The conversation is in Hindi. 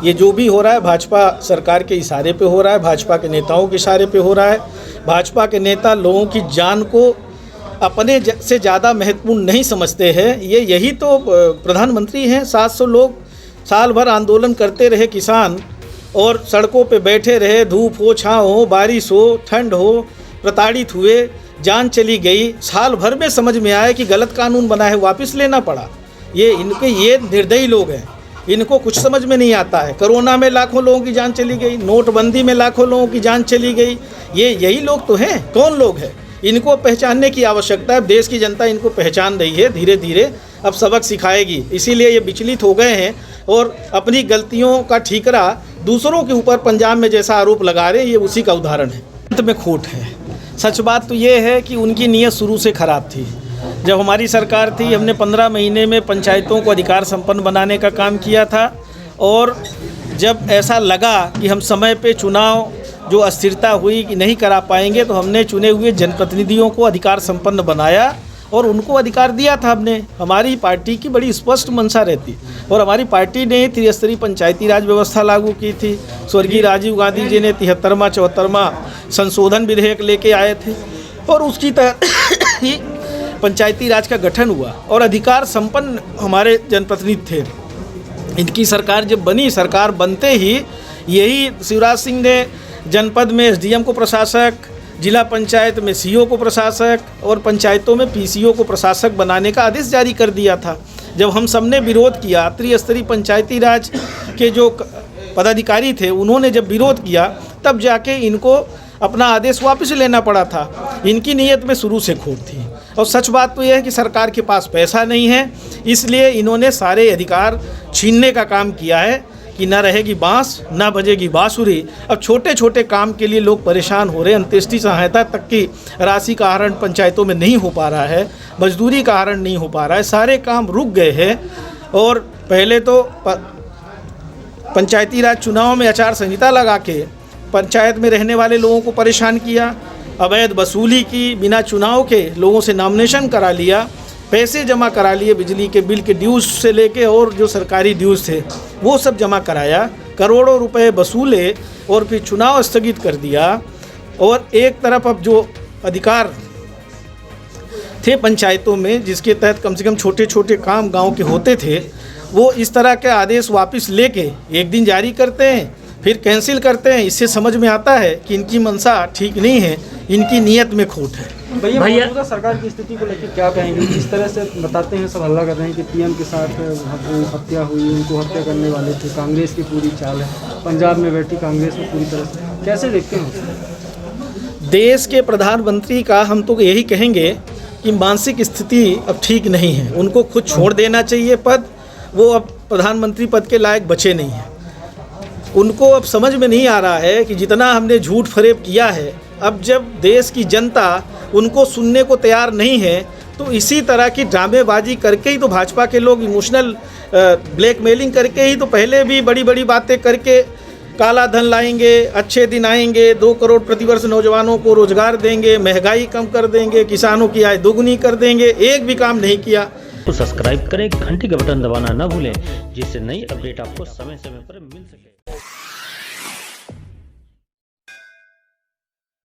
ये जो भी हो रहा है भाजपा सरकार के इशारे पे हो रहा है, भाजपा के नेताओं के इशारे पे हो रहा है। भाजपा के नेता लोगों की जान को अपने से ज़्यादा महत्वपूर्ण नहीं समझते हैं। यही तो प्रधानमंत्री हैं। 700 लोग साल भर आंदोलन करते रहे, किसान, और सड़कों पे बैठे रहे, धूप हो, छाँव हो, बारिश हो, ठंड हो, प्रताड़ित हुए, जान चली गई। साल भर में समझ में आया कि गलत कानून बना है, वापस लेना पड़ा। ये निर्दयी लोग हैं, इनको कुछ समझ में नहीं आता है। कोरोना में लाखों लोगों की जान चली गई, नोटबंदी में लाखों लोगों की जान चली गई। यही लोग तो हैं। कौन लोग हैं? इनको पहचानने की आवश्यकता है। देश की जनता इनको पहचान रही है, धीरे धीरे अब सबक सिखाएगी। इसीलिए ये विचलित हो गए हैं और अपनी गलतियों का ठीकरा दूसरों के ऊपर पंजाब में जैसा आरोप लगा रहे हैं, ये उसी का उदाहरण है। अंत में खोट है। सच बात तो ये है कि उनकी नीयत शुरू से ख़राब थी। जब हमारी सरकार थी, हमने 15 महीने में पंचायतों को अधिकार संपन्न बनाने का काम किया था, और जब ऐसा लगा कि हम समय पे चुनाव जो अस्थिरता हुई कि नहीं करा पाएंगे, तो हमने चुने हुए जनप्रतिनिधियों को अधिकार संपन्न बनाया और उनको अधिकार दिया था हमने। हमारी पार्टी की बड़ी स्पष्ट मंशा रहती, और हमारी पार्टी ने त्रिस्तरीय पंचायती राज व्यवस्था लागू की थी। स्वर्गीय राजीव गांधी जी ने 73वां 74वां संशोधन विधेयक लेके आए थे, और उसकी तहत ही पंचायती राज का गठन हुआ और अधिकार संपन्न हमारे जनप्रतिनिधि थे। इनकी सरकार जब बनी, सरकार बनते ही यही शिवराज सिंह ने जनपद में एसडीएम को प्रशासक, जिला पंचायत में सीओ को प्रशासक और पंचायतों में पीसीओ को प्रशासक बनाने का आदेश जारी कर दिया था। जब हम सबने विरोध किया, त्रिस्तरीय पंचायती राज के जो पदाधिकारी थे उन्होंने जब विरोध किया, तब जाके इनको अपना आदेश वापस लेना पड़ा था। इनकी नीयत में शुरू से खोट थी, और सच बात तो यह है कि सरकार के पास पैसा नहीं है, इसलिए इन्होंने सारे अधिकार छीनने का काम किया है कि न रहेगी बांस, न बजेगी बांसुरी। अब छोटे छोटे काम के लिए लोग परेशान हो रहे हैं। अंत्येष्टि सहायता तक की राशि का आहरण पंचायतों में नहीं हो पा रहा है, मजदूरी का आहरण नहीं हो पा रहा है, सारे काम रुक गए हैं। और पहले तो पंचायती राज चुनाव में आचार संहिता लगा के पंचायत में रहने वाले लोगों को परेशान किया, अवैध वसूली की, बिना चुनाव के लोगों से नॉमिनेशन करा लिया, पैसे जमा करा लिए, बिजली के बिल के ड्यूज़ से लेके और जो सरकारी ड्यूज़ थे वो सब जमा कराया, करोड़ों रुपए वसूले और फिर चुनाव स्थगित कर दिया। और एक तरफ अब जो अधिकार थे पंचायतों में, जिसके तहत कम से कम छोटे छोटे काम गांव के होते थे, वो इस तरह के आदेश वापस लेके एक दिन जारी करते हैं, फिर कैंसिल करते हैं। इससे समझ में आता है कि इनकी मंशा ठीक नहीं है, इनकी नीयत में खोट है। भैया मौजूदा सरकार की स्थिति को लेकर क्या कहेंगे? जिस तरह से बताते हैं, सब हल्ला कर रहे हैं कि पीएम के साथ हत्या हुई, उनको हत्या करने वाले थे, कांग्रेस की पूरी चाल है, पंजाब में बैठी कांग्रेस में पूरी तरह से, कैसे देखते हैं? देश के प्रधानमंत्री का हम तो यही कहेंगे कि मानसिक स्थिति अब ठीक नहीं है, उनको खुद छोड़ देना चाहिए पद। वो अब प्रधानमंत्री पद के लायक बचे नहीं हैं। उनको अब समझ में नहीं आ रहा है कि जितना हमने झूठ फरेब किया है, अब जब देश की जनता उनको सुनने को तैयार नहीं है, तो इसी तरह की ड्रामेबाजी करके ही तो भाजपा के लोग इमोशनल ब्लैकमेलिंग करके ही तो पहले भी बड़ी बड़ी बातें करके काला धन लाएंगे, अच्छे दिन आएंगे, 2 करोड़ प्रतिवर्ष नौजवानों को रोजगार देंगे, महंगाई कम कर देंगे, किसानों की आय दोगुनी कर देंगे, एक भी काम नहीं किया। तो सब्सक्राइब करें, घंटी का बटन दबाना ना भूलें, जिससे नई अपडेट आपको समय समय पर मिल सके।